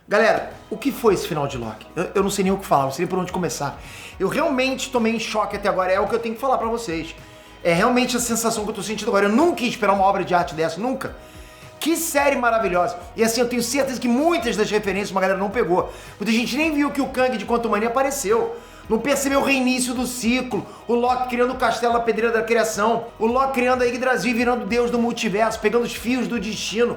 Galera, o que foi esse final de Loki? Eu não sei nem o que falar, não sei nem por onde começar. Eu realmente tomei em choque até agora, é o que eu tenho que falar pra vocês. É realmente a sensação que eu tô sentindo agora. Eu nunca ia esperar uma obra de arte dessa, nunca. Que série maravilhosa. E assim, eu tenho certeza que muitas das referências uma galera não pegou. Muita gente nem viu que o Kang de Quantumania apareceu. Não percebeu o reinício do ciclo, o Loki criando o castelo na pedreira da criação, o Loki criando a Yggdrasil virando deus do multiverso, pegando os fios do destino.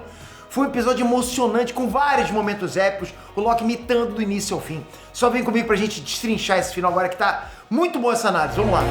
Foi um episódio emocionante, com vários momentos épicos, o Loki imitando do início ao fim. Só vem comigo pra gente destrinchar esse final agora que tá muito boa essa análise, vamos lá.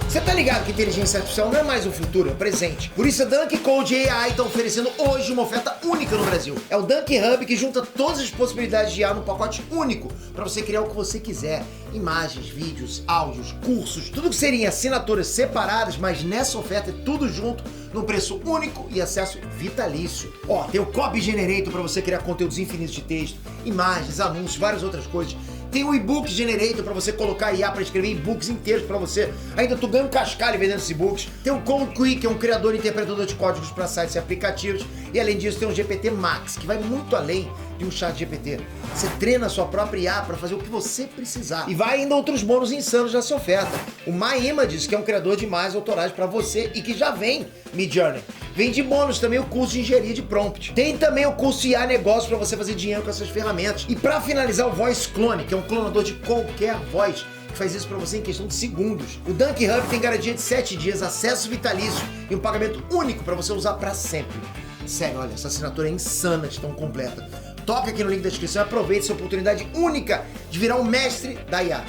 Você tá ligado que inteligência artificial não é mais o futuro, é o presente. Por isso a Dunk Code AI tá oferecendo hoje uma oferta única no Brasil. É o Dunk Hub que junta todas as possibilidades de IA num pacote único para você criar o que você quiser. Imagens, vídeos, áudios, cursos, tudo que seria em assinaturas separadas, mas nessa oferta é tudo junto, num preço único e acesso vitalício. Ó, tem o Copy Generator para você criar conteúdos infinitos de texto, imagens, anúncios, várias outras coisas. Tem o e-book Generator para você colocar IA para escrever e-books inteiros para você. Ainda tô ganhando cascalho vendendo esses e-books. Tem o Code Quick, que é um criador e interpretador de códigos para sites e aplicativos. E além disso tem o GPT Max, que vai muito além de um chat GPT. Você treina a sua própria IA para fazer o que você precisar. E vai ainda outros bônus insanos nessa oferta. O My Images, que é um criador de imagens autorais para você e que já vem Midjourney. Vem de bônus também o curso de engenharia de prompt. Tem também o curso IA Negócio para você fazer dinheiro com essas ferramentas. E para finalizar, o Voice Clone, que é um clonador de qualquer voz, que faz isso para você em questão de segundos. O Dunk Hub tem garantia de 7 dias, acesso vitalício e um pagamento único para você usar para sempre. Sério, olha, essa assinatura é insana de tão completa. Toca aqui no link da descrição e aproveite essa oportunidade única de virar um mestre da IA.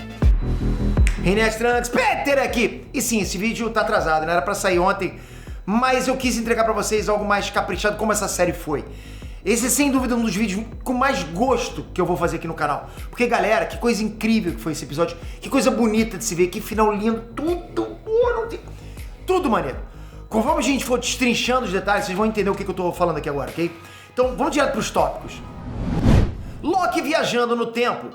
Reinex Trunks, Peter aqui! E sim, esse vídeo tá atrasado, não era pra sair ontem, mas eu quis entregar pra vocês algo mais caprichado como essa série foi. Esse é sem dúvida um dos vídeos com mais gosto que eu vou fazer aqui no canal. Porque galera, que coisa incrível que foi esse episódio, que coisa bonita de se ver, que final lindo, tudo maneiro. Conforme a gente for destrinchando os detalhes, vocês vão entender o que eu tô falando aqui agora, ok? Então vamos direto pros tópicos. Loki viajando no tempo.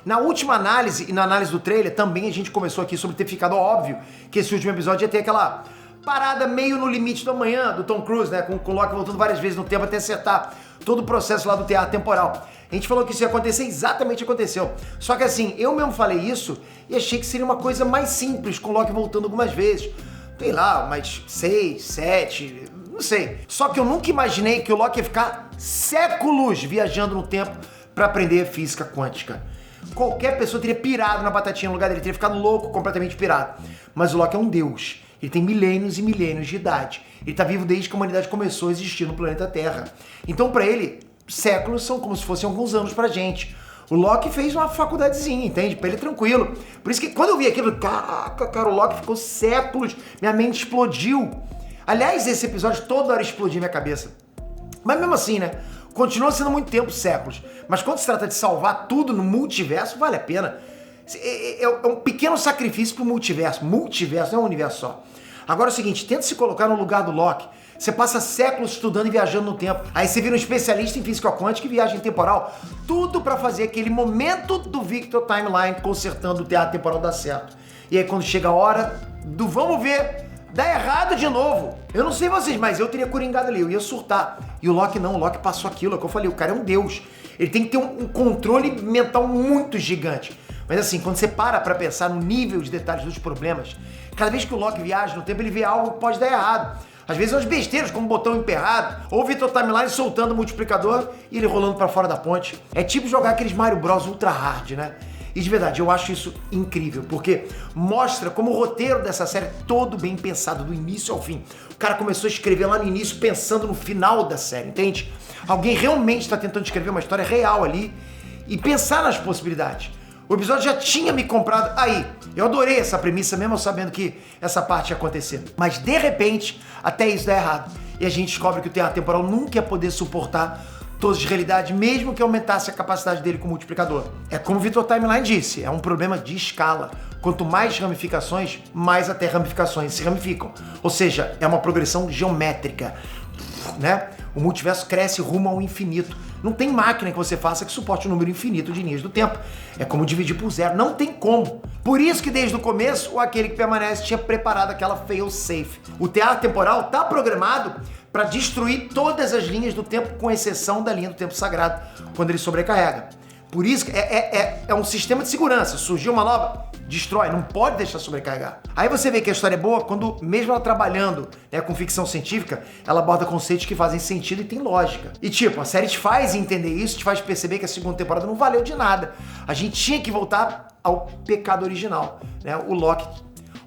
Na última análise e na análise do trailer também a gente começou aqui sobre ter ficado óbvio que esse último episódio ia ter aquela parada meio no limite do amanhã do Tom Cruise, né? Com o Loki voltando várias vezes no tempo até acertar todo o processo lá do teatro temporal. A gente falou que isso ia acontecer, exatamente aconteceu. Só que assim, eu mesmo falei isso e achei que seria uma coisa mais simples, com o Loki voltando algumas vezes. Sei lá, mais 6, 7, não sei. Só que eu nunca imaginei que o Loki ia ficar séculos viajando no tempo para aprender física quântica. Qualquer pessoa teria pirado na batatinha no lugar dele, teria ficado louco, completamente pirado. Mas o Loki é um deus. Ele tem milênios e milênios de idade. Ele tá vivo desde que a humanidade começou a existir no planeta Terra. Então, para ele, séculos são como se fossem alguns anos pra gente. O Loki fez uma faculdadezinha, entende? Pra ele é tranquilo. Por isso que quando eu vi aquilo, caraca, cara, o Loki ficou séculos, minha mente explodiu. Aliás, esse episódio toda hora explodiu minha cabeça. Mas mesmo assim, né? Continua sendo muito tempo, séculos. Mas quando se trata de salvar tudo no multiverso, vale a pena. É um pequeno sacrifício pro multiverso. Multiverso não é um universo só. Agora é o seguinte, tenta se colocar no lugar do Loki. Você passa séculos estudando e viajando no tempo. Aí você vira um especialista em física quântica e viagem temporal. Tudo pra fazer aquele momento do Victor Timeline consertando o teatro temporal dar certo. E aí quando chega a hora do vamos ver, dá errado de novo. Eu não sei vocês, mas eu teria coringado ali, eu ia surtar. E o Loki não, o Loki passou aquilo, é o que eu falei, o cara é um deus. Ele tem que ter um controle mental muito gigante. Mas assim, quando você para pra pensar no nível de detalhes dos problemas, cada vez que o Loki viaja no tempo, ele vê algo que pode dar errado. Às vezes umas besteiras, como botão emperrado, ou o Victor Timeline soltando o multiplicador e ele rolando pra fora da ponte. É tipo jogar aqueles Mario Bros Ultra Hard, né? E de verdade, eu acho isso incrível, porque mostra como o roteiro dessa série é todo bem pensado, do início ao fim. O cara começou a escrever lá no início pensando no final da série, entende? Alguém realmente está tentando escrever uma história real ali e pensar nas possibilidades. O episódio já tinha me comprado aí. Eu adorei essa premissa, mesmo sabendo que essa parte ia acontecer. Mas de repente, até isso dá errado. E a gente descobre que o teatro temporal nunca ia poder suportar todas de realidade, mesmo que aumentasse a capacidade dele com o multiplicador. É como o Victor Timeline disse, é um problema de escala. Quanto mais ramificações, mais até ramificações se ramificam. Ou seja, é uma progressão geométrica, né? O multiverso cresce rumo ao infinito. Não tem máquina que você faça que suporte um número infinito de linhas do tempo. É como dividir por zero, não tem como. Por isso que desde o começo, o Aquele que Permanece tinha preparado aquela fail-safe. O teatro temporal está programado para destruir todas as linhas do tempo, com exceção da linha do tempo sagrado, quando ele sobrecarrega. Por isso que é um sistema de segurança. Surgiu uma nova, destrói, não pode deixar sobrecarregar. Aí você vê que a história é boa quando, mesmo ela trabalhando, né, com ficção científica, ela aborda conceitos que fazem sentido e tem lógica. E tipo, a série te faz entender isso, te faz perceber que a segunda temporada não valeu de nada. A gente tinha que voltar ao pecado original, né? O Loki.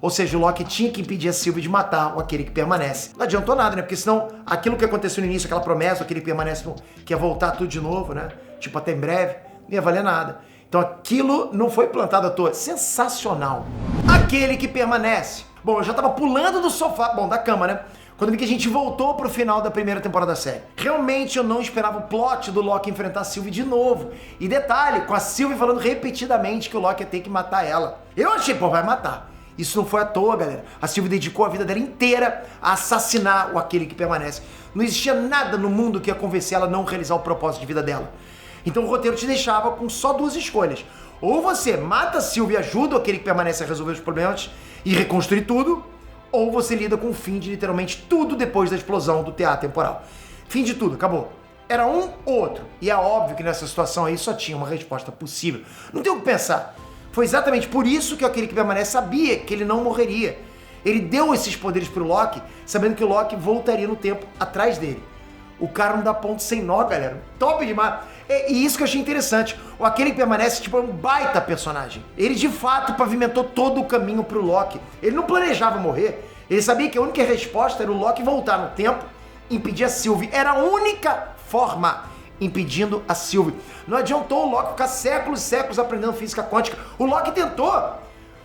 Ou seja, o Loki tinha que impedir a Sylvie de matar o Aquele que Permanece. Não adiantou nada, né? Porque senão aquilo que aconteceu no início, aquela promessa, Aquele que Permanece, que ia voltar tudo de novo, né? Tipo, até em breve, não ia valer nada. Então aquilo não foi plantado à toa. Sensacional. Aquele que Permanece. Bom, eu já tava pulando do sofá, da cama, né? Quando vi que a gente voltou pro final da primeira temporada da série. Realmente eu não esperava o plot do Loki enfrentar a Sylvie de novo. E detalhe, com a Sylvie falando repetidamente que o Loki ia ter que matar ela. Eu achei, pô, vai matar. Isso não foi à toa, galera. A Sylvie dedicou a vida dela inteira a assassinar o Aquele que Permanece. Não existia nada no mundo que ia convencer ela a não realizar o propósito de vida dela. Então o roteiro te deixava com só duas escolhas. Ou você mata a Sylvie e ajuda o Aquele que Permanece a resolver os problemas e reconstruir tudo, ou você lida com o fim de literalmente tudo depois da explosão do teatro temporal. Fim de tudo, acabou. Era um ou outro. E é óbvio que nessa situação aí só tinha uma resposta possível. Não tem o que pensar. Foi exatamente por isso que Aquele que Permanece sabia que ele não morreria. Ele deu esses poderes pro Loki, sabendo que o Loki voltaria no tempo atrás dele. O cara não dá ponto sem nó, galera. Top demais. E isso que eu achei interessante. O Aquele que Permanece, tipo, é um baita personagem. Ele, de fato, pavimentou todo o caminho pro Loki. Ele não planejava morrer. Ele sabia que a única resposta era o Loki voltar no tempo e impedir a Sylvie. Era a única forma, impedindo a Sylvie. Não adiantou o Loki ficar séculos e séculos aprendendo física quântica. O Loki tentou.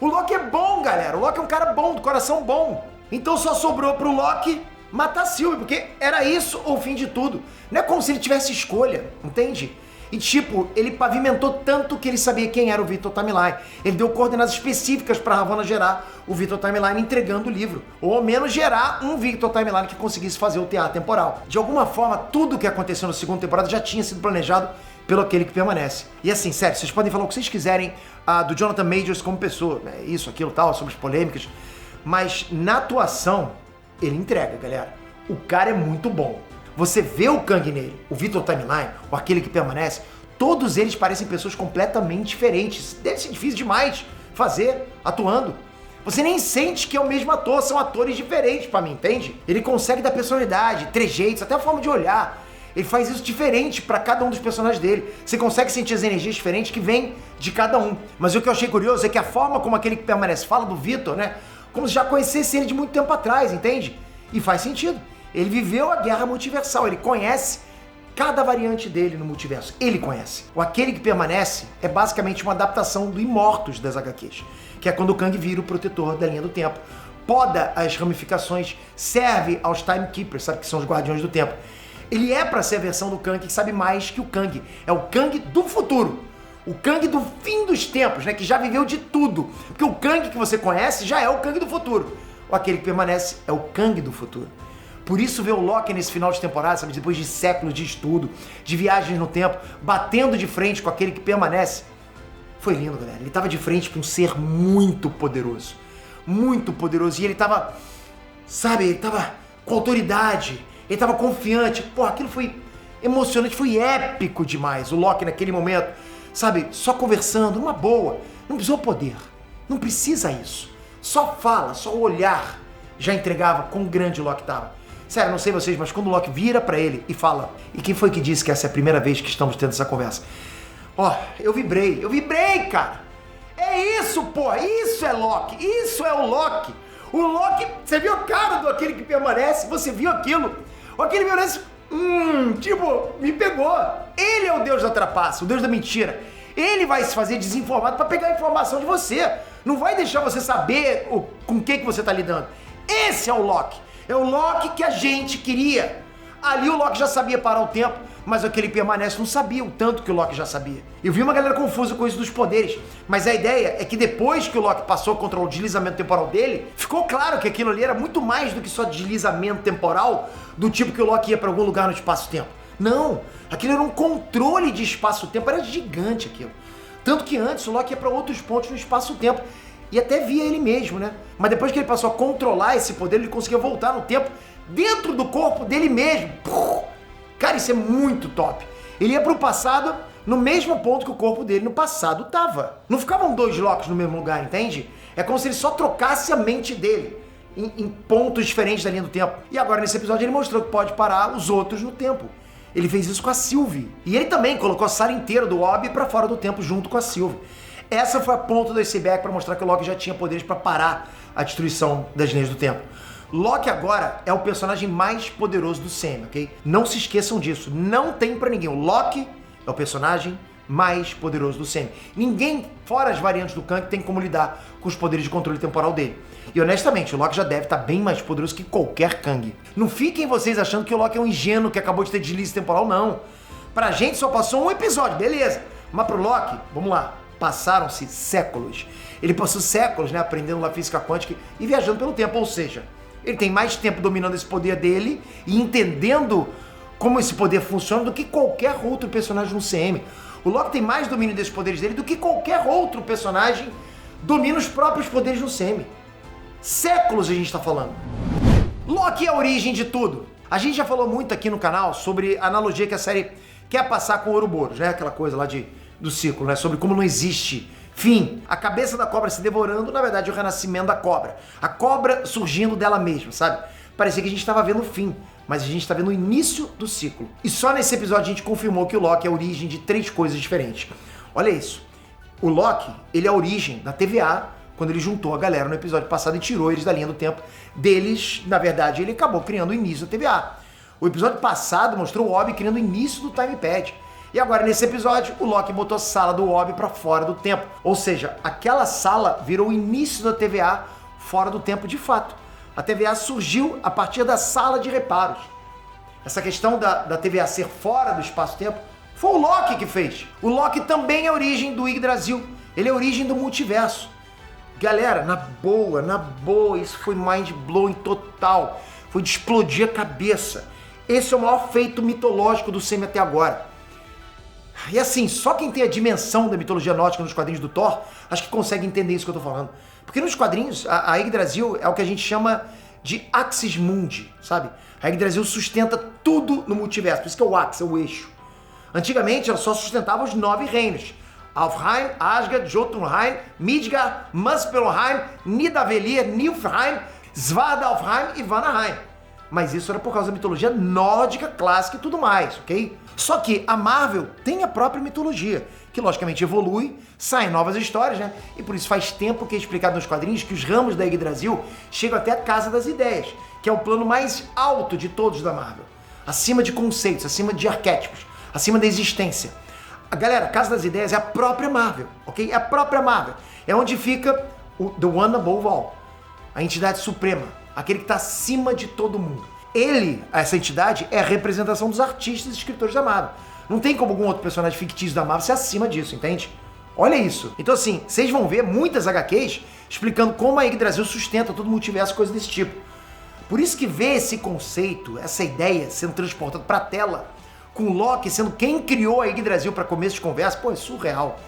O Loki é bom, galera. O Loki é um cara bom, do coração bom. Então só sobrou pro Loki matar a Sylvie, porque era isso ou o fim de tudo. Não é como se ele tivesse escolha, entende? E tipo, ele pavimentou tanto que ele sabia quem era o Victor Timeline. Ele deu coordenadas específicas para Ravonna gerar o Victor Timeline entregando o livro. Ou ao menos gerar um Victor Timeline que conseguisse fazer o teatro temporal. De alguma forma, tudo o que aconteceu na segunda temporada já tinha sido planejado pelo Aquele que Permanece. E assim, sério, vocês podem falar o que vocês quiserem do Jonathan Majors como pessoa, né? Isso, aquilo, tal, sobre as polêmicas. Mas na atuação, ele entrega, galera. O cara é muito bom. Você vê o Kang nele, o Victor Timeline, o Aquele que Permanece, todos eles parecem pessoas completamente diferentes. Deve ser difícil demais fazer, atuando. Você nem sente que é o mesmo ator, são atores diferentes pra mim, entende? Ele consegue dar personalidade, trejeitos, até a forma de olhar. Ele faz isso diferente pra cada um dos personagens dele. Você consegue sentir as energias diferentes que vêm de cada um. Mas o que eu achei curioso é que a forma como Aquele que Permanece fala do Victor, né? Como se já conhecesse ele de muito tempo atrás, entende? E faz sentido. Ele viveu a guerra multiversal, ele conhece cada variante dele no multiverso. Ele conhece. O Aquele que Permanece é basicamente uma adaptação do Imortus das HQs, que é quando o Kang vira o protetor da linha do tempo. Poda as ramificações, serve aos Timekeepers, sabe, que são os guardiões do tempo. Ele é pra ser a versão do Kang que sabe mais que o Kang. É o Kang do futuro. O Kang do fim dos tempos, né, que já viveu de tudo. Porque o Kang que você conhece já é o Kang do futuro. O Aquele que Permanece é o Kang do futuro. Por isso ver o Loki nesse final de temporada, sabe, depois de séculos de estudo, de viagens no tempo, batendo de frente com Aquele que Permanece, foi lindo, galera. Ele tava de frente com um ser muito poderoso. Muito poderoso. E ele tava, sabe, ele tava com autoridade, ele tava confiante. Pô, aquilo foi emocionante, foi épico demais. O Loki naquele momento, sabe, só conversando, numa boa. Não precisou poder. Não precisa isso. Só fala, só o olhar já entregava quão grande o Loki tava. Sério, não sei vocês, mas quando o Loki vira pra ele e fala: e quem foi que disse que essa é a primeira vez que estamos tendo essa conversa? Ó, eu vibrei, cara. É isso, porra, isso é Loki, isso é o Loki. O Loki, você viu a cara do Aquele que Permanece? Você viu aquilo? O Aquele que Permanece, tipo, me pegou. Ele é o deus da trapaça, o deus da mentira. Ele vai se fazer desinformado pra pegar a informação de você. Não vai deixar você saber com o que você tá lidando. Esse é o Loki. É o Loki que a gente queria. Ali o Loki já sabia parar o tempo, mas aquele permanece não sabia o tanto que o Loki já sabia. Eu vi uma galera confusa com isso dos poderes, mas a ideia é que depois que o Loki passou a controlar o deslizamento temporal dele, ficou claro que aquilo ali era muito mais do que só deslizamento temporal, do tipo que o Loki ia pra algum lugar no espaço-tempo. Não, aquilo era um controle de espaço-tempo, era gigante aquilo. Tanto que antes o Loki ia pra outros pontos no espaço-tempo e até via ele mesmo, né? Mas depois que ele passou a controlar esse poder, ele conseguia voltar no tempo dentro do corpo dele mesmo. Cara, isso é muito top. Ele ia pro passado no mesmo ponto que o corpo dele no passado tava. Não ficavam dois Lokis no mesmo lugar, entende? É como se ele só trocasse a mente dele em pontos diferentes da linha do tempo. E agora nesse episódio ele mostrou que pode parar os outros no tempo. Ele fez isso com a Sylvie. E ele também colocou a sala inteira do Obi pra fora do tempo junto com a Sylvie. Essa foi a ponta do iceberg para mostrar que o Loki já tinha poderes para parar a destruição das linhas do tempo. Loki agora é o personagem mais poderoso do CM, ok? Não se esqueçam disso. Não tem pra ninguém. O Loki é o personagem mais poderoso do CM. Ninguém, fora as variantes do Kang, tem como lidar com os poderes de controle temporal dele. E honestamente, o Loki já deve estar bem mais poderoso que qualquer Kang. Não fiquem vocês achando que o Loki é um ingênuo que acabou de ter deslize temporal, não. Pra gente só passou um episódio, beleza. Mas pro Loki, vamos lá, passaram-se séculos. Ele passou séculos, né, aprendendo lá física quântica e viajando pelo tempo, ou seja, ele tem mais tempo dominando esse poder dele e entendendo como esse poder funciona do que qualquer outro personagem no CM. O Loki tem mais domínio desses poderes dele do que qualquer outro personagem domina os próprios poderes no CM. Séculos a gente tá falando. Loki é a origem de tudo. A gente já falou muito aqui no canal sobre a analogia que a série quer passar com o Ouroboros, né? Aquela coisa lá do ciclo, né? Sobre como não existe fim. A cabeça da cobra se devorando, na verdade, é o renascimento da cobra. A cobra surgindo dela mesma, sabe? Parecia que a gente estava vendo o fim, mas a gente está vendo o início do ciclo. E só nesse episódio a gente confirmou que o Loki é a origem de 3 coisas diferentes. Olha isso. O Loki, ele é a origem da TVA, quando ele juntou a galera no episódio passado e tirou eles da linha do tempo deles. Na verdade, ele acabou criando o início da TVA. O episódio passado mostrou o Obi criando o início do Time Pad. E agora, nesse episódio, o Loki botou a sala do Obi pra fora do tempo. Ou seja, aquela sala virou o início da TVA fora do tempo de fato. A TVA surgiu a partir da sala de reparos. Essa questão da TVA ser fora do espaço-tempo foi o Loki que fez. O Loki também é a origem do Yggdrasil. Ele é a origem do multiverso. Galera, na boa, isso foi mind-blowing total. Foi de explodir a cabeça. Esse é o maior feito mitológico do CM até agora. E assim, só quem tem a dimensão da mitologia nórdica nos quadrinhos do Thor, acho que consegue entender isso que eu tô falando. Porque nos quadrinhos, a Yggdrasil é o que a gente chama de Axis Mundi, sabe? A Yggdrasil sustenta tudo no multiverso, por isso que é o Axis, é o eixo. Antigamente, ela só sustentava os 9 reinos. Alfheim, Asgard, Jotunheim, Midgard, Muspelheim, Nidavellir, Niflheim, Svartalfheim e Vanaheim. Mas isso era por causa da mitologia nórdica, clássica e tudo mais, ok? Só que a Marvel tem a própria mitologia, que logicamente evolui, saem novas histórias, né? E por isso faz tempo que é explicado nos quadrinhos que os ramos da Yggdrasil chegam até a Casa das Ideias, que é o plano mais alto de todos da Marvel. Acima de conceitos, acima de arquétipos, acima da existência. A galera, a Casa das Ideias é a própria Marvel, ok? É a própria Marvel. É onde fica o The One Above All, a entidade suprema, aquele que está acima de todo mundo. Ele, essa entidade, é a representação dos artistas e escritores da Marvel. Não tem como algum outro personagem fictício da Marvel ser acima disso, entende? Olha isso. Então assim, vocês vão ver muitas HQs explicando como a Yggdrasil sustenta todo o multiverso, coisa desse tipo. Por isso que ver esse conceito, essa ideia sendo transportada pra tela, com o Loki sendo quem criou a Yggdrasil para começo de conversa, pô, é surreal.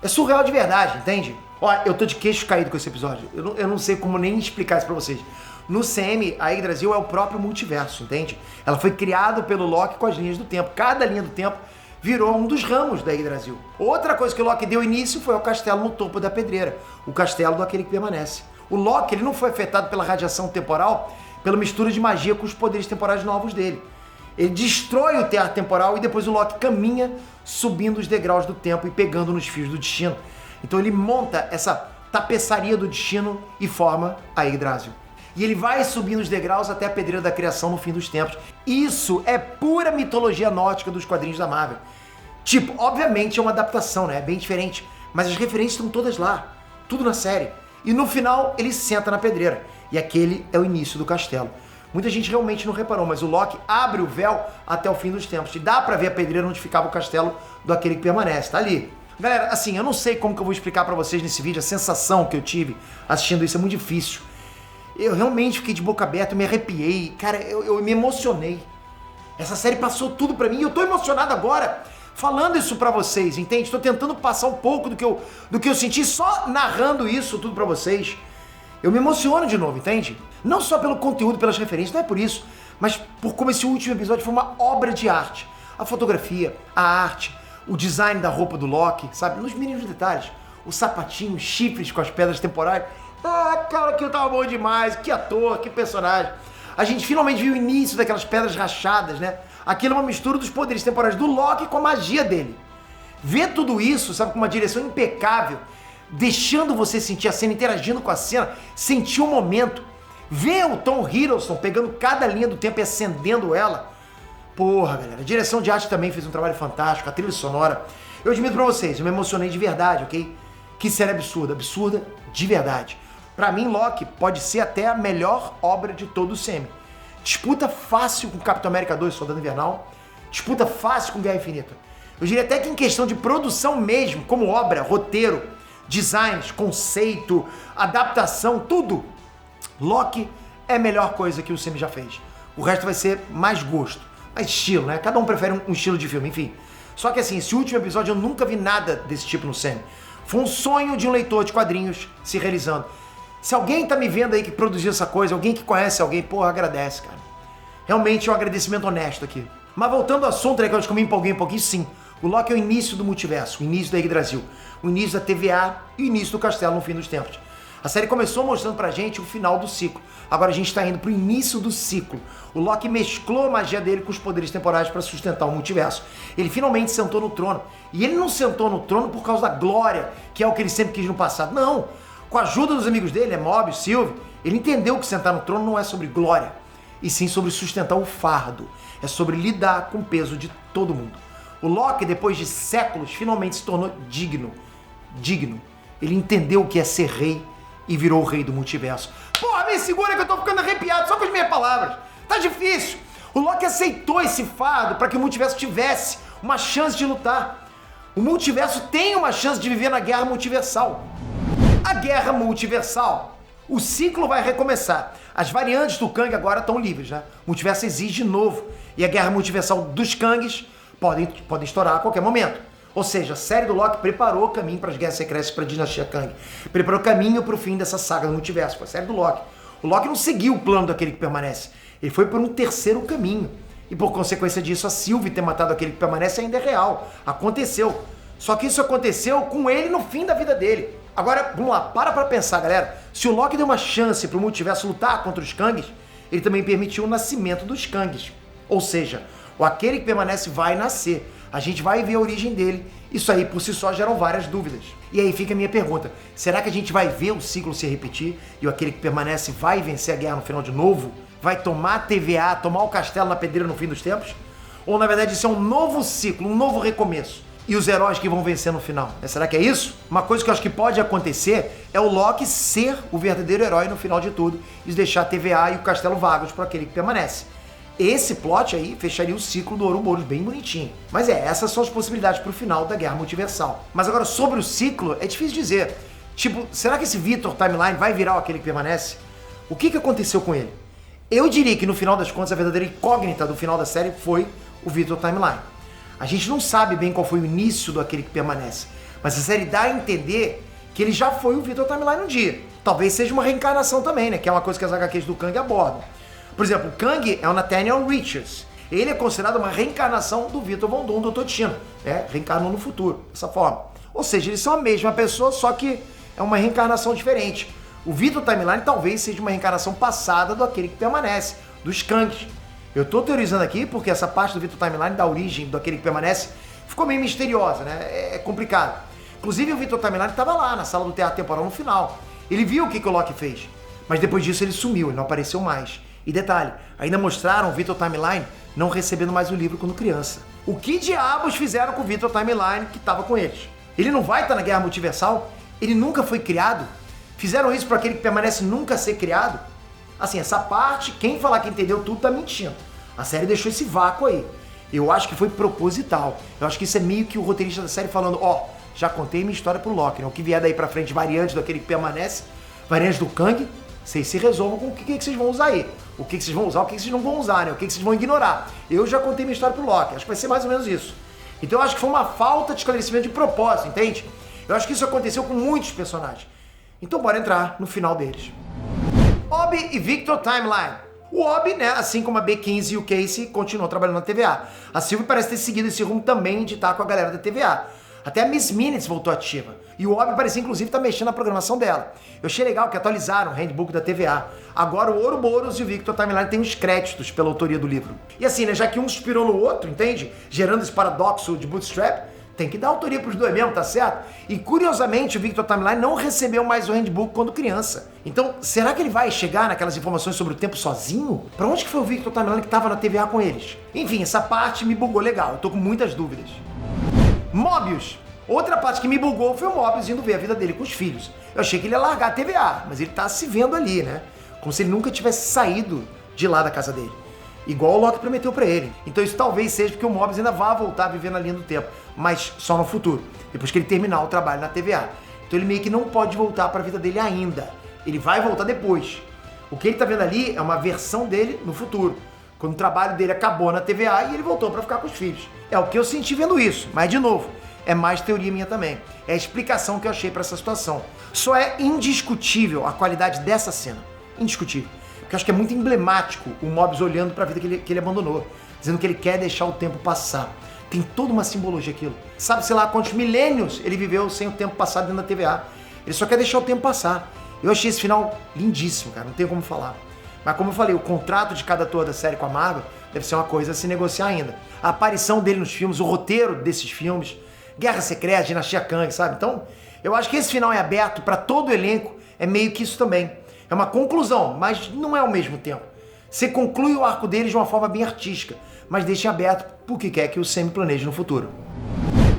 É surreal de verdade, entende? Ó, eu tô de queixo caído com esse episódio. Eu não sei como nem explicar isso pra vocês. No CM, a Yggdrasil é o próprio multiverso, entende? Ela foi criada pelo Loki com as linhas do tempo. Cada linha do tempo virou um dos ramos da Yggdrasil. Outra coisa que o Loki deu início foi o castelo no topo da pedreira. O castelo do aquele que permanece. O Loki, ele não foi afetado pela radiação temporal, pela mistura de magia com os poderes temporais novos dele. Ele destrói o teatro temporal e depois o Loki caminha subindo os degraus do tempo e pegando nos fios do destino. Então ele monta essa tapeçaria do destino e forma a Yggdrasil. E ele vai subindo os degraus até a pedreira da criação no fim dos tempos. Isso é pura mitologia nórdica dos quadrinhos da Marvel. Tipo, obviamente é uma adaptação, né? É bem diferente. Mas as referências estão todas lá. Tudo na série. E no final ele senta na pedreira. E aquele é o início do castelo. Muita gente realmente não reparou, mas o Loki abre o véu até o fim dos tempos. E dá pra ver a pedreira onde ficava o castelo do Aquele que Permanece, tá ali. Galera, assim, eu não sei como que eu vou explicar pra vocês nesse vídeo a sensação que eu tive assistindo isso, é muito difícil. Eu realmente fiquei de boca aberta, eu me arrepiei, cara, eu me emocionei. Essa série passou tudo pra mim e eu tô emocionado agora falando isso pra vocês, entende? Tô tentando passar um pouco do que eu senti só narrando isso tudo pra vocês. Eu me emociono de novo, entende? Não só pelo conteúdo, pelas referências, não é por isso, mas por como esse último episódio foi uma obra de arte. A fotografia, a arte, o design da roupa do Loki, sabe? Nos mínimos detalhes. O sapatinho, os chifres com as pedras temporais. Ah, cara, aquilo tava bom demais. Que ator, que personagem. A gente finalmente viu o início daquelas pedras rachadas, né? Aquilo é uma mistura dos poderes temporais do Loki com a magia dele. Ver tudo isso, sabe, com uma direção impecável, deixando você sentir a cena, interagindo com a cena, sentir o momento. Ver o Tom Hiddleston pegando cada linha do tempo e acendendo ela. Porra, galera, a direção de arte também fez um trabalho fantástico, a trilha sonora. Eu admito pra vocês, eu me emocionei de verdade, ok? Que série absurda, absurda de verdade. Pra mim, Loki pode ser até a melhor obra de todo o CM. Disputa fácil com Capitão América 2, Soldado Invernal. Disputa fácil com Guerra Infinita. Eu diria até que em questão de produção mesmo, como obra, roteiro, designs, conceito, adaptação, tudo, Loki é a melhor coisa que o CM já fez. O resto vai ser mais gosto, mais estilo, né? Cada um prefere um estilo de filme, enfim. Só que assim, esse último episódio eu nunca vi nada desse tipo no CM. Foi um sonho de um leitor de quadrinhos se realizando. Se alguém tá me vendo aí que produziu essa coisa, alguém que conhece alguém, porra, agradece, cara. Realmente é um agradecimento honesto aqui. Mas voltando ao assunto, né, que eu acho que eu me empolguei um pouquinho, sim. O Loki é o início do multiverso, o início da Yggdrasil, o início da TVA e o início do castelo no fim dos tempos. A série começou mostrando pra gente o final do ciclo. Agora a gente tá indo pro início do ciclo. O Loki mesclou a magia dele com os poderes temporais para sustentar o multiverso. Ele finalmente sentou no trono. E ele não sentou no trono por causa da glória, que é o que ele sempre quis no passado. Não! Com a ajuda dos amigos dele, Mobius, Sylvie, ele entendeu que sentar no trono não é sobre glória, e sim sobre sustentar o fardo. É sobre lidar com o peso de todo mundo. O Loki, depois de séculos, finalmente se tornou digno. Digno. Ele entendeu o que é ser rei e virou o rei do multiverso. Porra, me segura que eu tô ficando arrepiado só com as minhas palavras. Tá difícil. O Loki aceitou esse fardo para que o multiverso tivesse uma chance de lutar. O multiverso tem uma chance de viver na guerra multiversal. A guerra multiversal. O ciclo vai recomeçar. As variantes do Kang agora estão livres, né? O multiverso exige de novo. E a guerra multiversal dos Kangs podem estourar a qualquer momento. Ou seja, a série do Loki preparou o caminho para as guerras secretas para a dinastia Kang. Preparou o caminho para o fim dessa saga do multiverso. Foi a série do Loki. O Loki não seguiu o plano daquele que permanece. Ele foi por um terceiro caminho. E por consequência disso, a Sylvie ter matado aquele que permanece ainda é real. Aconteceu. Só que isso aconteceu com ele no fim da vida dele. Agora, vamos lá, para pensar, galera. Se o Loki deu uma chance pro multiverso lutar contra os Kangs, ele também permitiu o nascimento dos Kangs. Ou seja, aquele que permanece vai nascer. A gente vai ver a origem dele. Isso aí, por si só, geram várias dúvidas. E aí fica a minha pergunta. Será que a gente vai ver o ciclo se repetir e aquele que permanece vai vencer a guerra no final de novo? Vai tomar a TVA, tomar o castelo na pedreira no fim dos tempos? Ou, na verdade, isso é um novo ciclo, um novo recomeço? E os heróis que vão vencer no final. Será que é isso? Uma coisa que eu acho que pode acontecer é o Loki ser o verdadeiro herói no final de tudo e deixar a TVA e o castelo vagos para aquele que permanece. Esse plot aí fecharia o ciclo do Ouroboros bem bonitinho. Mas essas são as possibilidades pro final da Guerra Multiversal. Mas agora, sobre o ciclo, é difícil dizer. Tipo, será que esse Victor Timeline vai virar aquele que permanece? O que aconteceu com ele? Eu diria que no final das contas, a verdadeira incógnita do final da série foi o Victor Timeline. A gente não sabe bem qual foi o início do aquele que permanece, mas a série dá a entender que ele já foi o Victor Timeline um dia. Talvez seja uma reencarnação também, né? Que é uma coisa que as HQs do Kang abordam. Por exemplo, o Kang é o Nathaniel Richards. Ele é considerado uma reencarnação do Victor Von Doom do Totino. Reencarnou no futuro, dessa forma. Ou seja, eles são a mesma pessoa, só que é uma reencarnação diferente. O Victor Timeline talvez seja uma reencarnação passada do aquele que permanece, dos Kangs. Eu tô teorizando aqui porque essa parte do Victor Timeline, da origem do aquele que permanece, ficou meio misteriosa, né? É complicado. Inclusive o Victor Timeline estava lá na sala do teatro temporal no final. Ele viu o que o Loki fez, mas depois disso ele sumiu, ele não apareceu mais. E detalhe, ainda mostraram o Victor Timeline não recebendo mais o livro quando criança. O que diabos fizeram com o Victor Timeline que estava com eles? Ele não vai estar na Guerra Multiversal? Ele nunca foi criado? Fizeram isso para aquele que permanece nunca ser criado? Assim, essa parte, quem falar que entendeu tudo tá mentindo. A série deixou esse vácuo aí. Eu acho que foi proposital. Eu acho que isso é meio que o roteirista da série falando, já contei minha história pro Loki, né? O que vier daí pra frente, variante daquele que permanece, variante do Kang, vocês se resolvam com o que vocês vão usar aí. O que vocês vão usar, o que vocês não vão usar, né? O que vocês vão ignorar. Eu já contei minha história pro Loki, acho que vai ser mais ou menos isso. Então eu acho que foi uma falta de esclarecimento de propósito, entende? Eu acho que isso aconteceu com muitos personagens. Então bora entrar no final deles. Obi e Victor Timeline. O Obi, né, assim como a B15 e o Casey, continuou trabalhando na TVA. A Sylvie parece ter seguido esse rumo também de estar com a galera da TVA. Até a Miss Minutes voltou ativa. E o Obi parecia, inclusive, estar mexendo na programação dela. Eu achei legal que atualizaram o handbook da TVA. Agora o Ouroboros e o Victor Timeline têm os créditos pela autoria do livro. E assim, né, já que um inspirou no outro, entende? Gerando esse paradoxo de Bootstrap, tem que dar autoria pros dois mesmo, tá certo? E curiosamente, o Victor Timeline não recebeu mais o handbook quando criança. Então, será que ele vai chegar naquelas informações sobre o tempo sozinho? Pra onde que foi o Victor Timeline que tava na TVA com eles? Enfim, essa parte me bugou legal, eu tô com muitas dúvidas. Mobius. Outra parte que me bugou foi o Mobius indo ver a vida dele com os filhos. Eu achei que ele ia largar a TVA, mas ele tá se vendo ali, né? Como se ele nunca tivesse saído de lá da casa dele. Igual o Loki prometeu pra ele. Então isso talvez seja porque o Mobius ainda vai voltar a viver na linha do tempo, mas só no futuro, depois que ele terminar o trabalho na TVA. Então ele meio que não pode voltar pra vida dele ainda. Ele vai voltar depois. O que ele tá vendo ali é uma versão dele no futuro, quando o trabalho dele acabou na TVA e ele voltou pra ficar com os filhos. É o que eu senti vendo isso, mas de novo, é mais teoria minha também. É a explicação que eu achei pra essa situação. Só é indiscutível a qualidade dessa cena. Indiscutível. Porque eu acho que é muito emblemático o Mobius olhando pra vida que ele abandonou, dizendo que ele quer deixar o tempo passar. Tem toda uma simbologia aquilo. Sabe, sei lá, quantos milênios ele viveu sem o tempo passado dentro da TVA. Ele só quer deixar o tempo passar. Eu achei esse final lindíssimo, cara, não tenho como falar. Mas como eu falei, o contrato de cada ator da série com a Marvel deve ser uma coisa a se negociar ainda. A aparição dele nos filmes, o roteiro desses filmes, Guerra Secreta, Dinastia Kang, sabe? Então, eu acho que esse final é aberto pra todo o elenco, é meio que isso também. É uma conclusão, mas não é ao mesmo tempo. Você conclui o arco deles de uma forma bem artística, mas deixa aberto porque quer que o Sam planeje no futuro.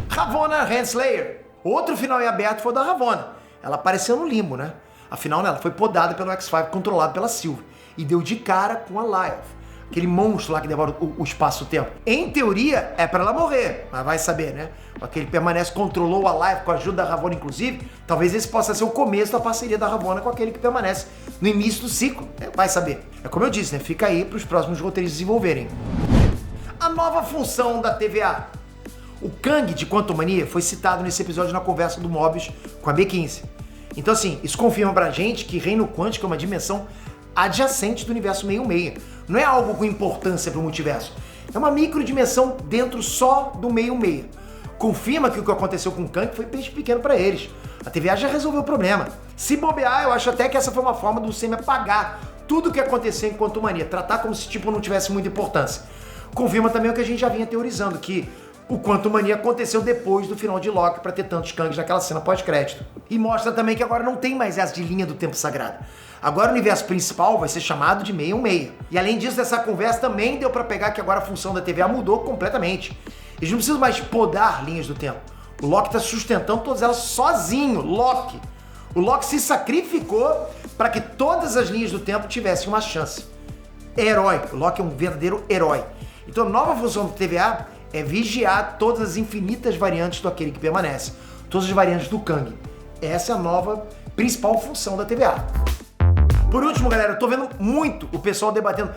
Ravonna Renslayer. Outro final em aberto foi o da Ravonna. Ela apareceu no limbo, né? Afinal, ela foi podada pelo X-5, controlado pela Sylvie, e deu de cara com a Lyoth, aquele monstro lá que devora o espaço-tempo. Em teoria, é pra ela morrer, mas vai saber, né? Aquele permanece, controlou a Lyoth com a ajuda da Ravonna, inclusive. Talvez esse possa ser o começo da parceria da Ravonna com aquele que permanece no início do ciclo. Vai saber. É como eu disse, né? Fica aí pros próximos roteiristas desenvolverem. A nova função da TVA. O Kang de Quantum Mania foi citado nesse episódio na conversa do Mobius com a B15. Então assim, isso confirma pra gente que Reino Quântico é uma dimensão adjacente do universo 616. Não é algo com importância pro multiverso. É uma microdimensão dentro só do 616. Confirma que o que aconteceu com o Kang foi peixe pequeno pra eles. A TVA já resolveu o problema. Se bobear, eu acho até que essa foi uma forma do Sam apagar tudo o que aconteceu em Quantum Mania, tratar como se tipo não tivesse muita importância. Confirma também o que a gente já vinha teorizando, que o Quantum Mania aconteceu depois do final de Loki pra ter tantos Kangs naquela cena pós-crédito. E mostra também que agora não tem mais essa de linha do tempo sagrado. Agora o universo principal vai ser chamado de 616. E além disso, dessa conversa também deu pra pegar que agora a função da TVA mudou completamente. Eles não precisam mais podar linhas do tempo. O Loki tá sustentando todas elas sozinho, Loki. O Loki se sacrificou para que todas as linhas do tempo tivessem uma chance. É herói. O Loki é um verdadeiro herói. Então a nova função do TVA é vigiar todas as infinitas variantes do aquele que permanece. Todas as variantes do Kang. Essa é a nova principal função da TVA. Por último, galera, eu tô vendo muito o pessoal debatendo.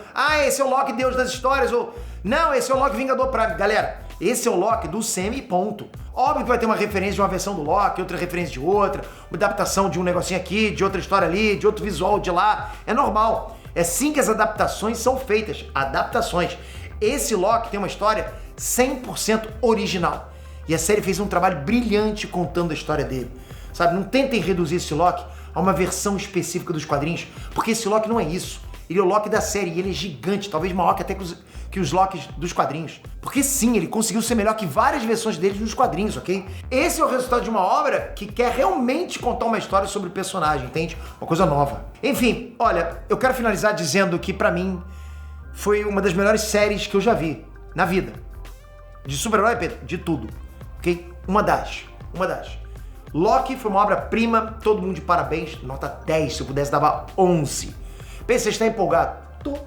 Esse é o Loki Deus das histórias, ou não, esse é o Loki Vingador Prime. Galera, esse é o Loki do Sam e ponto. Óbvio que vai ter uma referência de uma versão do Loki, outra referência de outra, uma adaptação de um negocinho aqui, de outra história ali, de outro visual de lá. É normal. É assim que as adaptações são feitas. Adaptações. Esse Loki tem uma história 100% original. E a série fez um trabalho brilhante contando a história dele. Sabe, não tentem reduzir esse Loki a uma versão específica dos quadrinhos, porque esse Loki não é isso. Ele é o Loki da série e ele é gigante, talvez maior que até que os Lokis dos quadrinhos. Porque sim, ele conseguiu ser melhor que várias versões deles nos quadrinhos, ok? Esse é o resultado de uma obra que quer realmente contar uma história sobre o personagem, entende? Uma coisa nova. Enfim, olha, eu quero finalizar dizendo que pra mim foi uma das melhores séries que eu já vi na vida. De super-herói, Pedro? De tudo, ok? Uma das. Loki foi uma obra-prima, todo mundo de parabéns, nota 10, se eu pudesse dava 11. Pensa, você está empolgado? Tô.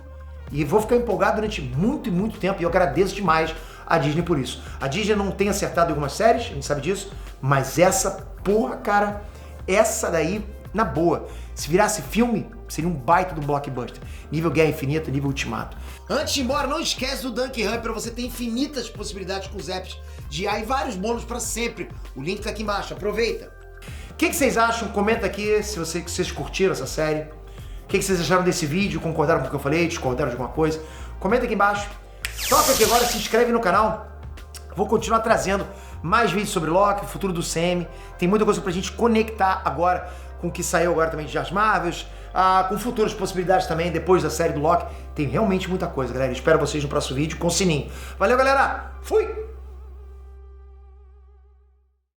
E vou ficar empolgado durante muito e muito tempo, e eu agradeço demais a Disney por isso. A Disney não tem acertado em algumas séries, a gente sabe disso, mas essa porra, cara, essa daí, na boa, se virasse filme, seria um baita do blockbuster. Nível Guerra Infinita, nível Ultimato. Antes de ir embora, não esquece do Dunk Humper, você tem infinitas possibilidades com os apps de IA e vários bônus para sempre. O link tá aqui embaixo, aproveita. O que vocês acham? Comenta aqui se vocês curtiram essa série. O que vocês acharam desse vídeo? Concordaram com o que eu falei? Discordaram de alguma coisa? Comenta aqui embaixo. Toca aqui agora, se inscreve no canal. Vou continuar trazendo mais vídeos sobre Loki, o futuro do CM. Tem muita coisa pra gente conectar agora com o que saiu agora também de As Marvels, com futuras possibilidades também depois da série do Loki. Tem realmente muita coisa, galera. Espero vocês no próximo vídeo com o sininho. Valeu, galera! Fui!